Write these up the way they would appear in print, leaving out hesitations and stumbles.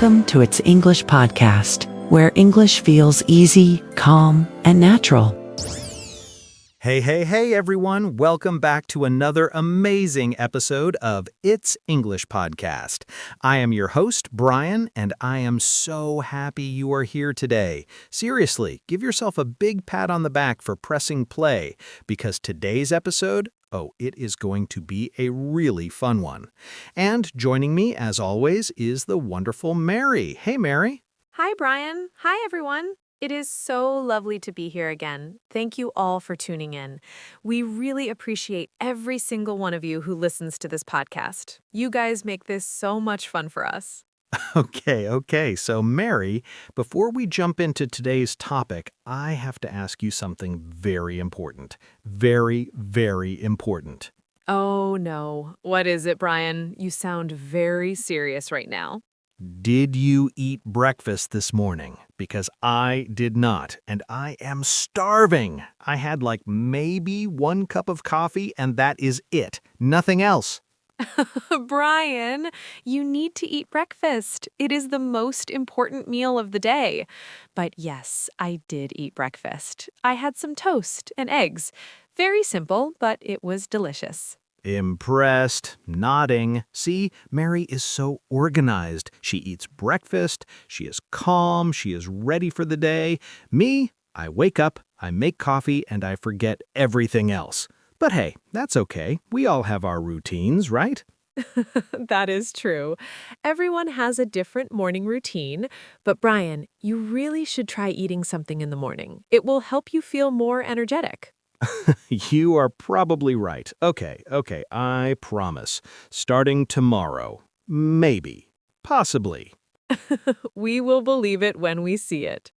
Welcome to It's English Podcast, where English feels easy, calm, and natural. Hey, everyone. Welcome back to another amazing episode of It's English Podcast. I am your host, Brian, and I am so happy you are here today. Seriously, give yourself a big pat on the back for pressing play, because today's episode, it is going to be a really fun one. And joining me, as always, is the wonderful Mary. Hey, Mary. Hi, Brian. Hi, everyone. It is so lovely to be here again. Thank you all for tuning in. We really appreciate every single one of you who listens to this podcast. You guys make this so much fun for us. Okay. So, Mary, before we jump into today's topic, I have to ask you something very important. Very, very important. Oh, no. What is it, Brian? You sound very serious right now. Did you eat breakfast this morning? Because I did not, and I am starving. I had maybe 1 cup of coffee, and that is it. Nothing else. Brian, you need to eat breakfast. It is the most important meal of the day. But yes, I did eat breakfast. I had some toast and eggs. Very simple, but it was delicious. Impressed, nodding. See, Mary is so organized. She eats breakfast, she is calm, she is ready for the day. Me, I wake up, I make coffee, and I forget everything else. But hey, that's okay. We all have our routines, right? That is true. Everyone has a different morning routine, but Brian, you really should try eating something in the morning. It will help you feel more energetic. You are probably right. Okay, I promise. Starting tomorrow. Maybe. Possibly. We will believe it when we see it.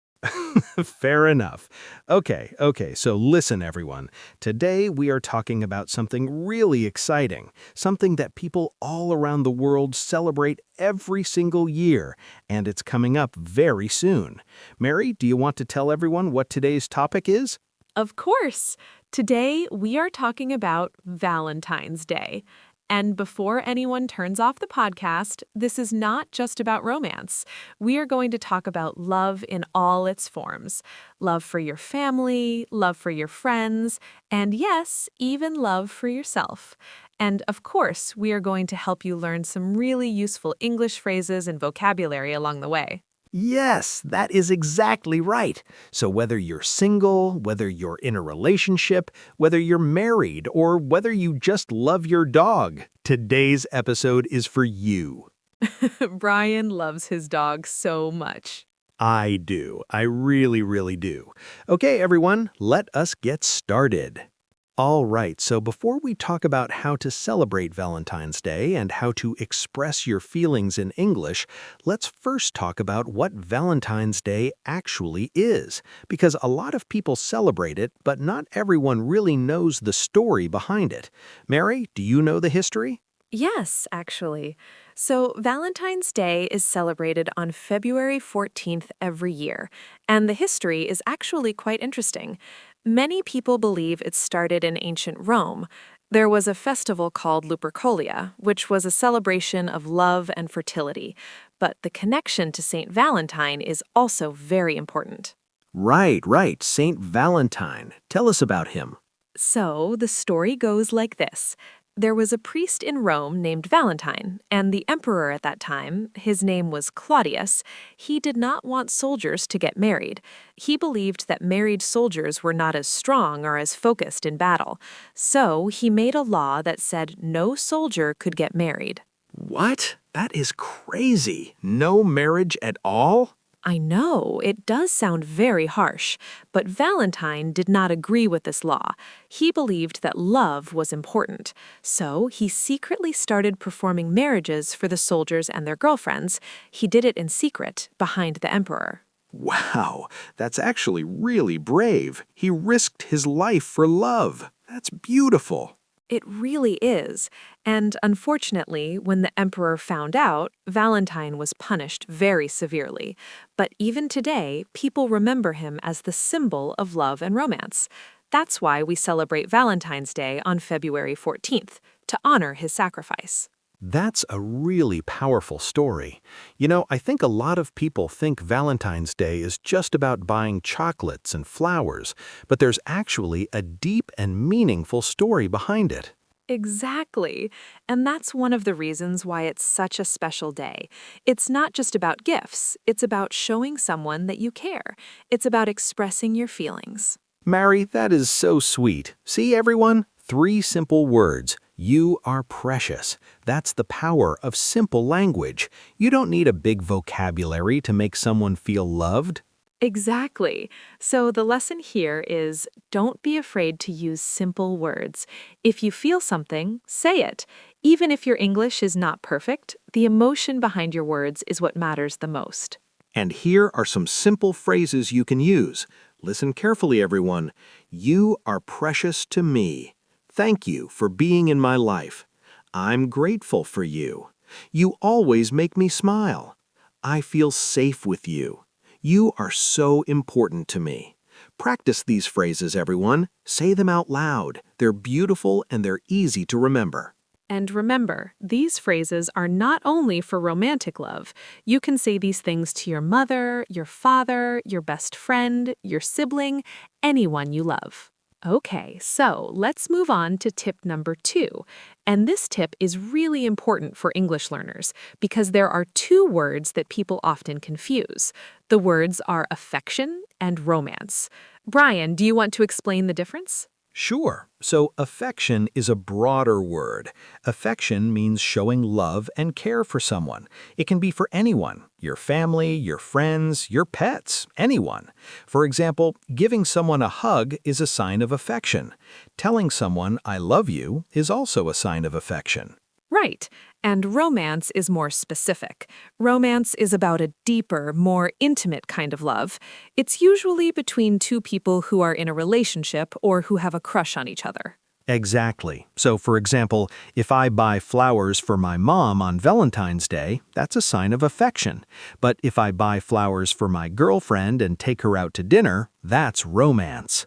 Fair enough. Okay, so listen, everyone. Today we are talking about something really exciting, something that people all around the world celebrate every single year, and it's coming up very soon. Mary, do you want to tell everyone what today's topic is? Of course. Today, we are talking about Valentine's Day. And before anyone turns off the podcast, this is not just about romance. We are going to talk about love in all its forms. Love for your family, love for your friends, and yes, even love for yourself. And of course, we are going to help you learn some really useful English phrases and vocabulary along the way. Yes, that is exactly right. So whether you're single, whether you're in a relationship, whether you're married, or whether you just love your dog, today's episode is for you. Brian loves his dog so much. I do. I really do. Okay, everyone, let us get started. All right, so before we talk about how to celebrate Valentine's Day and how to express your feelings in English, let's first talk about what Valentine's Day actually is, because a lot of people celebrate it, but not everyone really knows the story behind it. Mary, do you know the history? Yes, actually. So Valentine's Day is celebrated on February 14th every year, and the history is actually quite interesting. Many people believe it started in ancient Rome. There was a festival called Lupercalia, which was a celebration of love and fertility. But the connection to Saint Valentine is also very important. Right, Saint Valentine. Tell us about him. So the story goes like this. There was a priest in Rome named Valentine, and the emperor at that time, his name was Claudius, he did not want soldiers to get married. He believed that married soldiers were not as strong or as focused in battle. So he made a law that said no soldier could get married. What? That is crazy. No marriage at all? I know, it does sound very harsh, but Valentine did not agree with this law. He believed that love was important, so he secretly started performing marriages for the soldiers and their girlfriends. He did it in secret, behind the emperor. Wow, that's actually really brave. He risked his life for love. That's beautiful. It really is. And unfortunately, when the emperor found out, Valentine was punished very severely. But even today, people remember him as the symbol of love and romance. That's why we celebrate Valentine's Day on February 14th, to honor his sacrifice. That's a really powerful story. I think a lot of people think Valentine's Day is just about buying chocolates and flowers, but there's actually a deep and meaningful story behind it. Exactly. And that's one of the reasons why it's such a special day. It's not just about gifts, it's about showing someone that you care. It's about expressing your feelings. Mary, that is so sweet. See, everyone? 3 simple words. You are precious. That's the power of simple language. You don't need a big vocabulary to make someone feel loved. Exactly. So the lesson here is don't be afraid to use simple words. If you feel something, say it. Even if your English is not perfect, the emotion behind your words is what matters the most. And here are some simple phrases you can use. Listen carefully, everyone. You are precious to me. Thank you for being in my life. I'm grateful for you. You always make me smile. I feel safe with you. You are so important to me. Practice these phrases, everyone. Say them out loud. They're beautiful and they're easy to remember. And remember, these phrases are not only for romantic love. You can say these things to your mother, your father, your best friend, your sibling, anyone you love. Okay, so let's move on to tip number 2. And this tip is really important for English learners because there are 2 words that people often confuse. The words are affection and romance. Brian, do you want to explain the difference? Sure. So affection is a broader word. Affection means showing love and care for someone. It can be for anyone, your family, your friends, your pets, anyone. For example, giving someone a hug is a sign of affection. Telling someone I love you is also a sign of affection. Right. And romance is more specific. Romance is about a deeper, more intimate kind of love. It's usually between 2 people who are in a relationship or who have a crush on each other. Exactly. So, for example, if I buy flowers for my mom on Valentine's Day, that's a sign of affection. But if I buy flowers for my girlfriend and take her out to dinner, that's romance.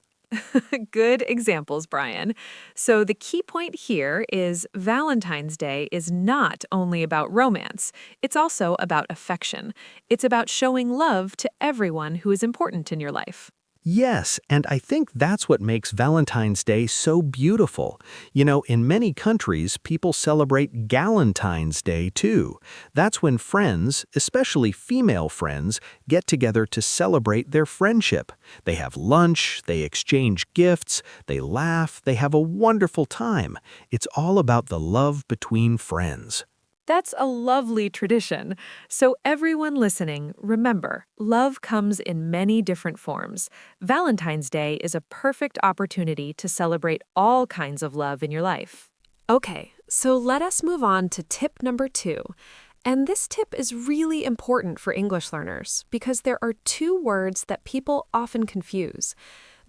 Good examples, Brian. So the key point here is Valentine's Day is not only about romance, it's also about affection. It's about showing love to everyone who is important in your life. Yes, and I think that's what makes Valentine's Day so beautiful. In many countries, people celebrate Galentine's Day too. That's when friends, especially female friends, get together to celebrate their friendship. They have lunch, they exchange gifts, they laugh, they have a wonderful time. It's all about the love between friends. That's a lovely tradition. So, everyone listening, remember, love comes in many different forms. Valentine's Day is a perfect opportunity to celebrate all kinds of love in your life. Okay, so let us move on to tip number 2. And this tip is really important for English learners because there are 2 words that people often confuse.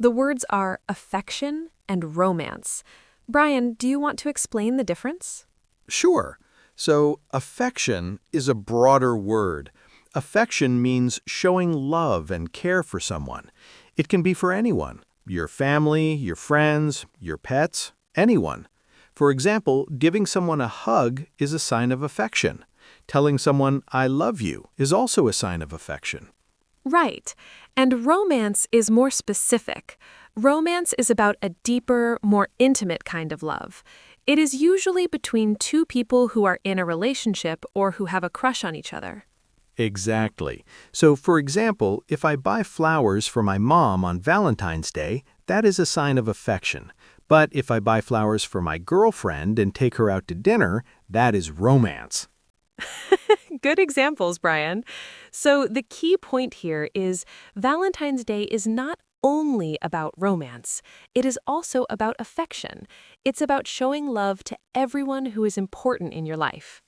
The words are affection and romance. Brian, do you want to explain the difference? Sure. So, affection is a broader word. Affection means showing love and care for someone. It can be for anyone, your family, your friends, your pets, anyone. For example, giving someone a hug is a sign of affection. Telling someone, I love you, is also a sign of affection. Right. And romance is more specific. Romance is about a deeper, more intimate kind of love. It is usually between 2 people who are in a relationship or who have a crush on each other. Exactly. So, for example, if I buy flowers for my mom on Valentine's Day, that is a sign of affection. But if I buy flowers for my girlfriend and take her out to dinner, that is romance. Good examples, Brian. So the key point here is Valentine's Day is not only about romance. It is also about affection. It's about showing love to everyone who is important in your life.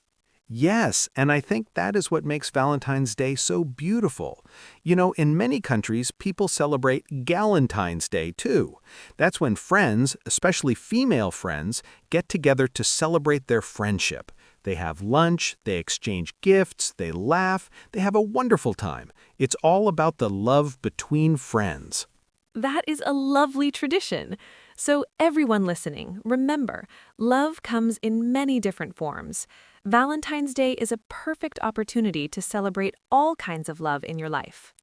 Yes, and I think that is what makes Valentine's Day so beautiful. In many countries, people celebrate Galentine's Day too. That's when friends, especially female friends, get together to celebrate their friendship. They have lunch, they exchange gifts, they laugh, they have a wonderful time. It's all about the love between friends. That is a lovely tradition. So everyone listening, remember, love comes in many different forms. Valentine's Day is a perfect opportunity to celebrate all kinds of love in your life.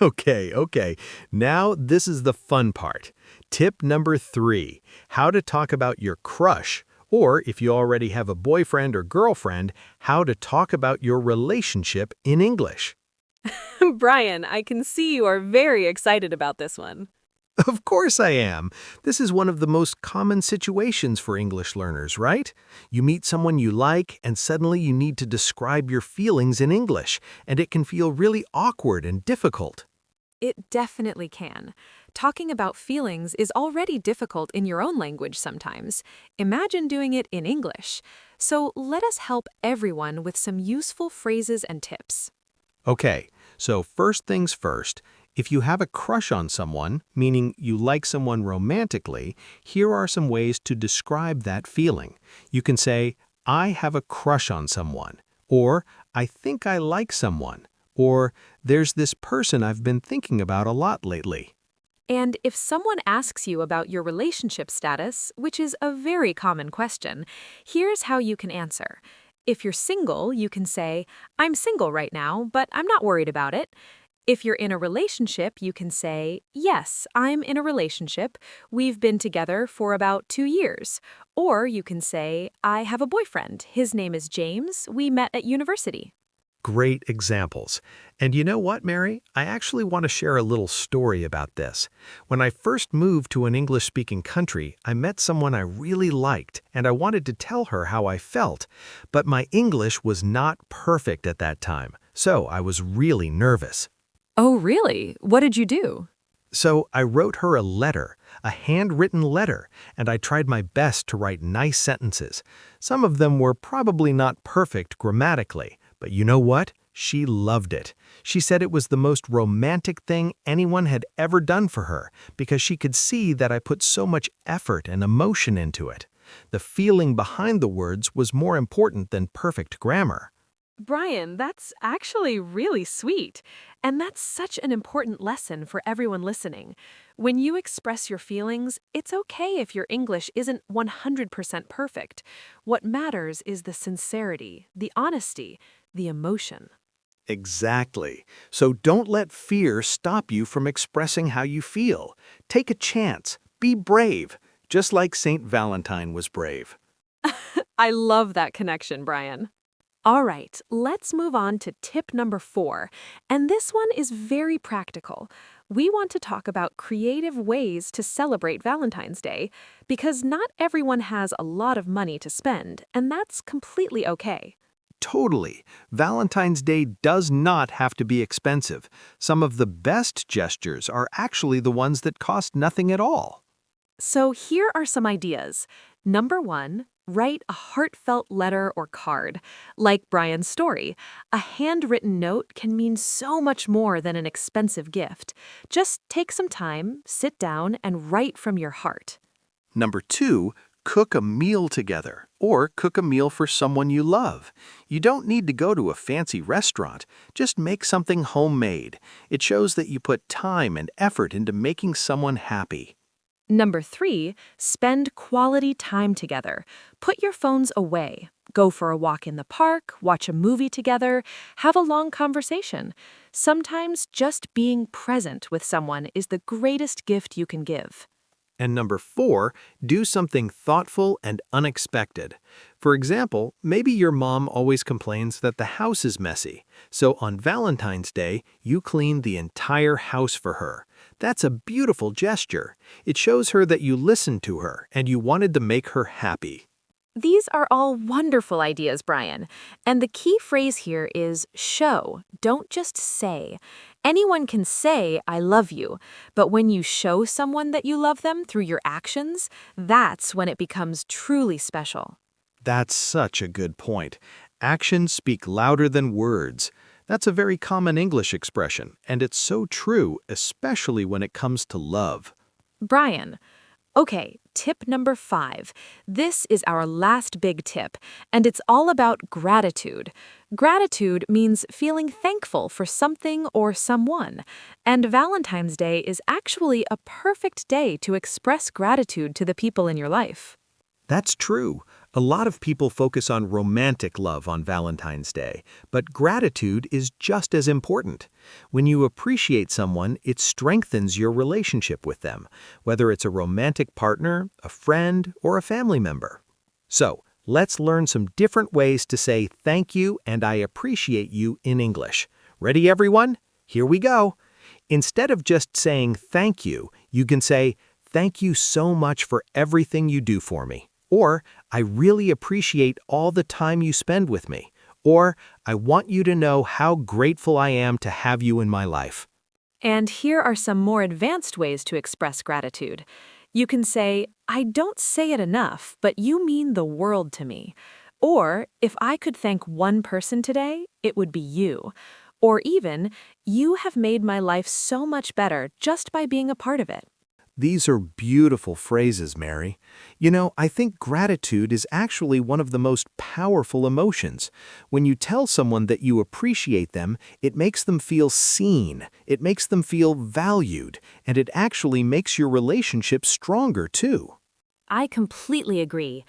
Okay. Now this is the fun part. Tip number 3, how to talk about your crush, or if you already have a boyfriend or girlfriend, how to talk about your relationship in English. Brian, I can see you are very excited about this one. Of course I am. This is one of the most common situations for English learners, right? You meet someone you like, and suddenly you need to describe your feelings in English, and it can feel really awkward and difficult. It definitely can. Talking about feelings is already difficult in your own language sometimes. Imagine doing it in English. So let us help everyone with some useful phrases and tips. Okay, so first things first, if you have a crush on someone, meaning you like someone romantically, here are some ways to describe that feeling. You can say, I have a crush on someone, or I think I like someone, or there's this person I've been thinking about a lot lately. And if someone asks you about your relationship status, which is a very common question, here's how you can answer. If you're single, you can say, I'm single right now, but I'm not worried about it. If you're in a relationship, you can say, yes, I'm in a relationship. We've been together for about 2 years. Or you can say, I have a boyfriend. His name is James. We met at university. Great examples. And you know what, Mary? I actually want to share a little story about this. When I first moved to an English-speaking country, I met someone I really liked, and I wanted to tell her how I felt. But my English was not perfect at that time, so I was really nervous. Oh, really? What did you do? So I wrote her a letter, a handwritten letter, and I tried my best to write nice sentences. Some of them were probably not perfect grammatically, but you know what? She loved it. She said it was the most romantic thing anyone had ever done for her because she could see that I put so much effort and emotion into it. The feeling behind the words was more important than perfect grammar. Brian, that's actually really sweet. And that's such an important lesson for everyone listening. When you express your feelings, it's okay if your English isn't 100% perfect. What matters is the sincerity, the honesty, the emotion. Exactly. So don't let fear stop you from expressing how you feel. Take a chance. Be brave, just like Saint Valentine was brave. I love that connection, Brian. All right, let's move on to tip number 4. And this one is very practical. We want to talk about creative ways to celebrate Valentine's Day because not everyone has a lot of money to spend, and that's completely okay. Totally. Valentine's Day does not have to be expensive. Some of the best gestures are actually the ones that cost nothing at all. So here are some ideas. Number 1, write a heartfelt letter or card. Like Brian's story, a handwritten note can mean so much more than an expensive gift. Just take some time, sit down, and write from your heart. Number 2, cook a meal together or cook a meal for someone you love. You don't need to go to a fancy restaurant. Just make something homemade. It shows that you put time and effort into making someone happy. Number 3, spend quality time together. Put your phones away. Go for a walk in the park, watch a movie together, have a long conversation. Sometimes just being present with someone is the greatest gift you can give. And number 4, do something thoughtful and unexpected. For example, maybe your mom always complains that the house is messy. So on Valentine's Day, you clean the entire house for her. That's a beautiful gesture. It shows her that you listened to her and you wanted to make her happy. These are all wonderful ideas, Brian. And the key phrase here is show, don't just say. Anyone can say, I love you, but when you show someone that you love them through your actions, that's when it becomes truly special. That's such a good point. Actions speak louder than words. That's a very common English expression, and it's so true, especially when it comes to love. Brian, okay, tip number 5. This is our last big tip, and it's all about gratitude. Gratitude means feeling thankful for something or someone, and Valentine's Day is actually a perfect day to express gratitude to the people in your life. That's true. A lot of people focus on romantic love on Valentine's Day, but gratitude is just as important. When you appreciate someone, it strengthens your relationship with them, whether it's a romantic partner, a friend, or a family member. So, let's learn some different ways to say thank you and I appreciate you in English. Ready, everyone? Here we go. Instead of just saying thank you can say, "Thank you so much for everything you do for me." Or, "I really appreciate all the time you spend with me." Or, "I want you to know how grateful I am to have you in my life." And here are some more advanced ways to express gratitude. You can say, "I don't say it enough, but you mean the world to me." Or, "If I could thank one person today, it would be you." Or even, "You have made my life so much better just by being a part of it." These are beautiful phrases, Mary. I think gratitude is actually one of the most powerful emotions. When you tell someone that you appreciate them, it makes them feel seen, it makes them feel valued, and it actually makes your relationship stronger too. I completely agree.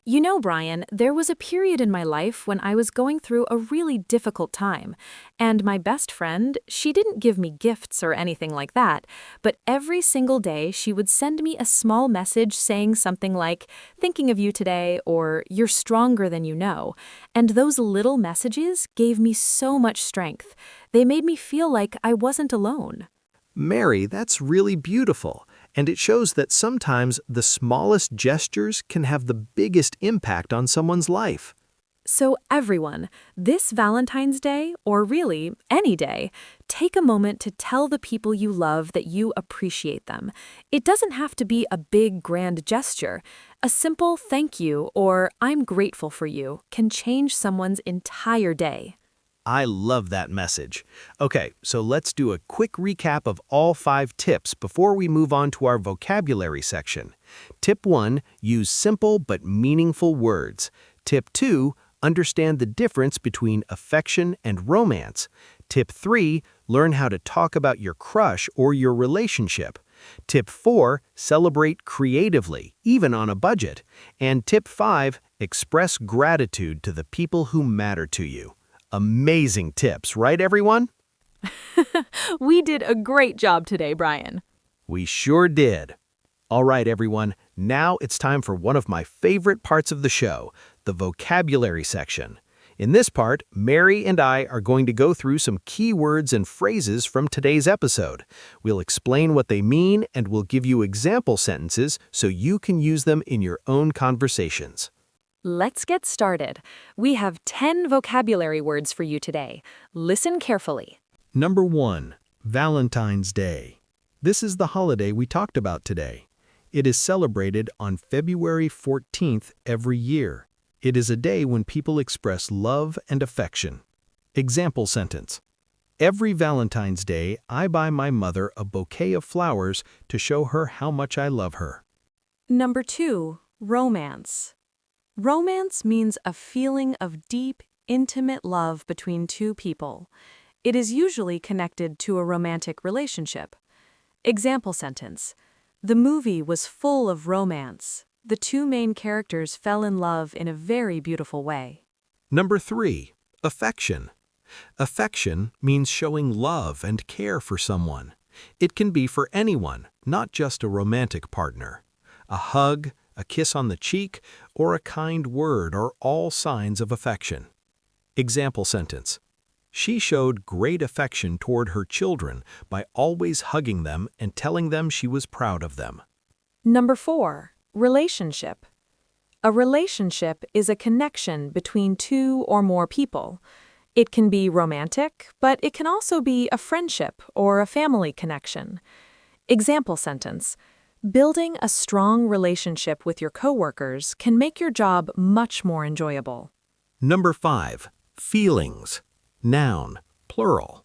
You know, Brian, there was a period in my life when I was going through a really difficult time. And my best friend, she didn't give me gifts or anything like that, but every single day she would send me a small message saying something like, "Thinking of you today," or "You're stronger than you know." And those little messages gave me so much strength. They made me feel like I wasn't alone. Mary, that's really beautiful, and it shows that sometimes the smallest gestures can have the biggest impact on someone's life. So everyone, this Valentine's Day, or really any day, take a moment to tell the people you love that you appreciate them. It doesn't have to be a big grand gesture. A simple "thank you" or "I'm grateful for you" can change someone's entire day. I love that message. Okay, so let's do a quick recap of all 5 tips before we move on to our vocabulary section. Tip 1, use simple but meaningful words. Tip 2, understand the difference between affection and romance. Tip 3, learn how to talk about your crush or your relationship. Tip 4, celebrate creatively, even on a budget. And tip 5, express gratitude to the people who matter to you. Amazing tips, right, everyone? We did a great job today, Brian. We sure did. All right, everyone, now it's time for one of my favorite parts of the show, the vocabulary section. In this part, Mary and I are going to go through some key words and phrases from today's episode. We'll explain what they mean and we'll give you example sentences so you can use them in your own conversations. Let's get started. We have 10 vocabulary words for you today. Listen carefully. Number 1, Valentine's Day. This is the holiday we talked about today. It is celebrated on February 14th every year. It is a day when people express love and affection. Example sentence. Every Valentine's Day, I buy my mother a bouquet of flowers to show her how much I love her. Number 2, romance. Romance means a feeling of deep, intimate love between two people. It is usually connected to a romantic relationship. Example sentence. The movie was full of romance. The two main characters fell in love in a very beautiful way. Number 3, affection. Affection means showing love and care for someone. It can be for anyone, not just a romantic partner. A hug, a kiss on the cheek, or a kind word are all signs of affection. Example sentence. She showed great affection toward her children by always hugging them and telling them she was proud of them. Number 4, relationship. A relationship is a connection between two or more people. It can be romantic, but it can also be a friendship or a family connection. Example sentence. Building a strong relationship with your coworkers can make your job much more enjoyable. Number 5, feelings. Noun, plural.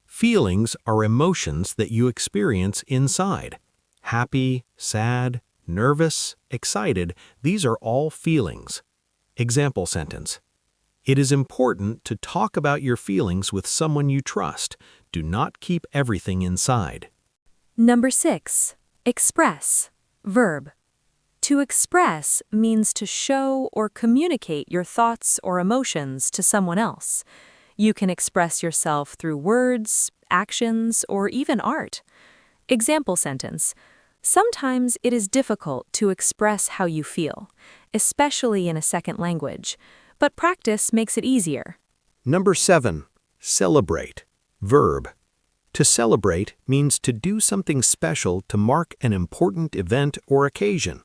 Feelings are emotions that you experience inside. Happy, sad, nervous, excited, these are all feelings. Example sentence. It is important to talk about your feelings with someone you trust. Do not keep everything inside. Number 6, express. Verb. To express means to show or communicate your thoughts or emotions to someone else. You can express yourself through words, actions, or even art. Example sentence. Sometimes it is difficult to express how you feel, especially in a second language, but practice makes it easier. Number 7. Celebrate. Verb. To celebrate means to do something special to mark an important event or occasion.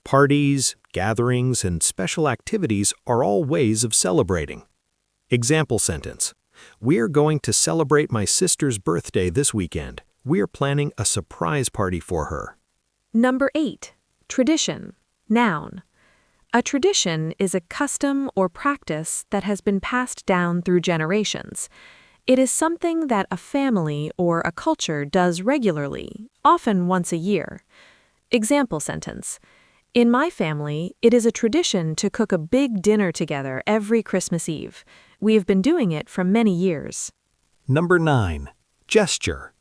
Parties, gatherings, and special activities are all ways of celebrating. Example sentence. We're going to celebrate my sister's birthday this weekend. We're planning a surprise party for her. Number 8. Tradition. Noun. A tradition is a custom or practice that has been passed down through generations. It is something that a family or a culture does regularly, often once a year. Example sentence. In my family, it is a tradition to cook a big dinner together every Christmas Eve. We have been doing it for many years. Number 9. Gesture.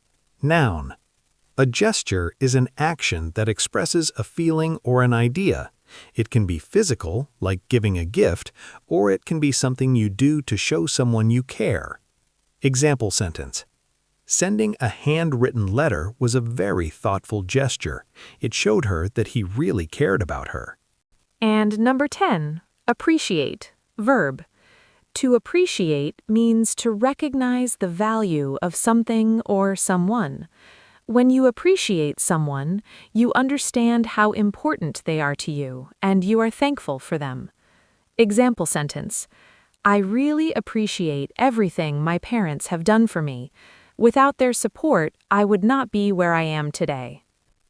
Noun. A gesture is an action that expresses a feeling or an idea. It can be physical, like giving a gift, or it can be something you do to show someone you care. Example sentence. Sending a handwritten letter was a very thoughtful gesture. It showed her that he really cared about her. And number 10. Appreciate. Verb. To appreciate means to recognize the value of something or someone. When you appreciate someone, you understand how important they are to you, and you are thankful for them. Example sentence. I really appreciate everything my parents have done for me. Without their support, I would not be where I am today.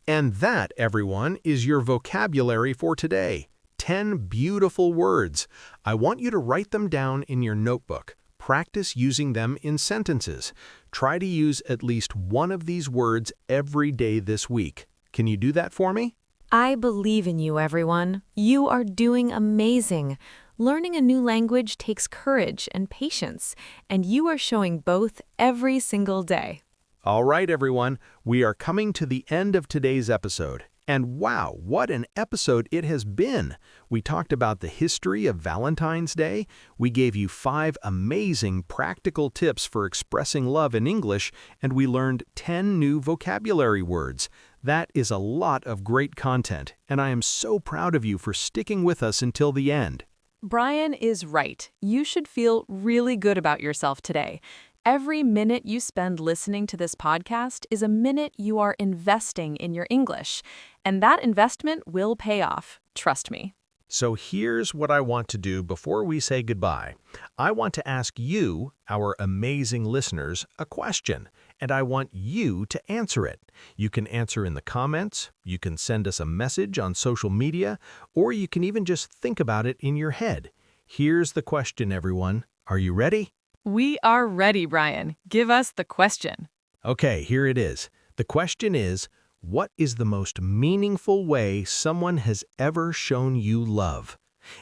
And that, everyone, is your vocabulary for today. 10 beautiful words. I want you to write them down in your notebook. Practice using them in sentences. Try to use at least one of these words every day this week. Can you do that for me? I believe in you, everyone. You are doing amazing. Learning a new language takes courage and patience, and you are showing both every single day. All right, everyone, we are coming to the end of today's episode. And wow, what an episode it has been! We talked about the history of Valentine's Day, we gave you 5 amazing practical tips for expressing love in English, and we learned 10 new vocabulary words. That is a lot of great content, and I am so proud of you for sticking with us until the end. Brian is right. You should feel really good about yourself today. Every minute you spend listening to this podcast is a minute you are investing in your English, and that investment will pay off. Trust me. So here's what I want to do before we say goodbye. I want to ask you, our amazing listeners, a question, and I want you to answer it. You can answer in the comments, you can send us a message on social media, or you can even just think about it in your head. Here's the question, everyone. Are you ready? We are ready, Brian. Give us the question. Okay, here it is. The question is, what is the most meaningful way someone has ever shown you love?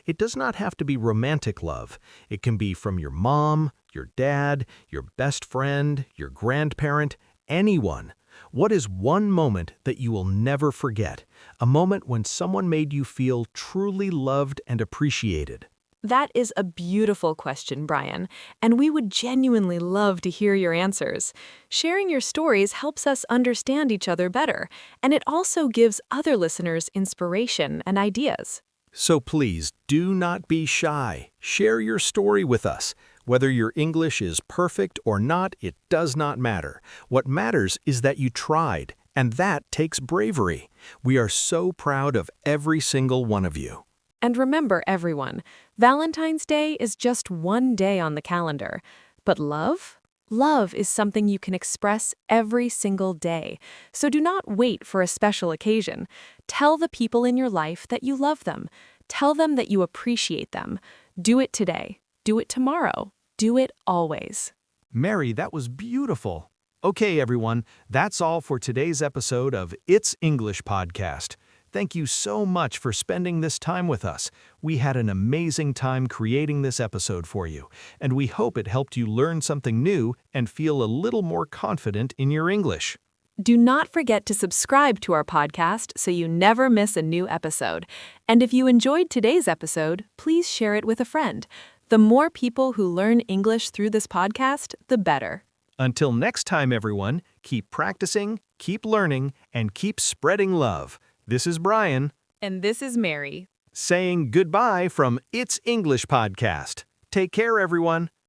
It does not have to be romantic love. It can be from your mom, your dad, your best friend, your grandparent, anyone. What is one moment that you will never forget? A moment when someone made you feel truly loved and appreciated. That is a beautiful question, Brian, and we would genuinely love to hear your answers. Sharing your stories helps us understand each other better, and it also gives other listeners inspiration and ideas. So please, do not be shy. Share your story with us. Whether your English is perfect or not, it does not matter. What matters is that you tried, and that takes bravery. We are so proud of every single one of you. And remember, everyone, Valentine's Day is just one day on the calendar. But love? Love is something you can express every single day. So do not wait for a special occasion. Tell the people in your life that you love them. Tell them that you appreciate them. Do it today. Do it tomorrow. Do it always. Mary, that was beautiful. Okay, everyone, that's all for today's episode of It's English Podcast. Thank you so much for spending this time with us. We had an amazing time creating this episode for you, and we hope it helped you learn something new and feel a little more confident in your English. Do not forget to subscribe to our podcast so you never miss a new episode. And if you enjoyed today's episode, please share it with a friend. The more people who learn English through this podcast, the better. Until next time, everyone, keep practicing, keep learning, and keep spreading love. This is Brian, And this is Mary. saying goodbye from It's English Podcast. Take care, everyone.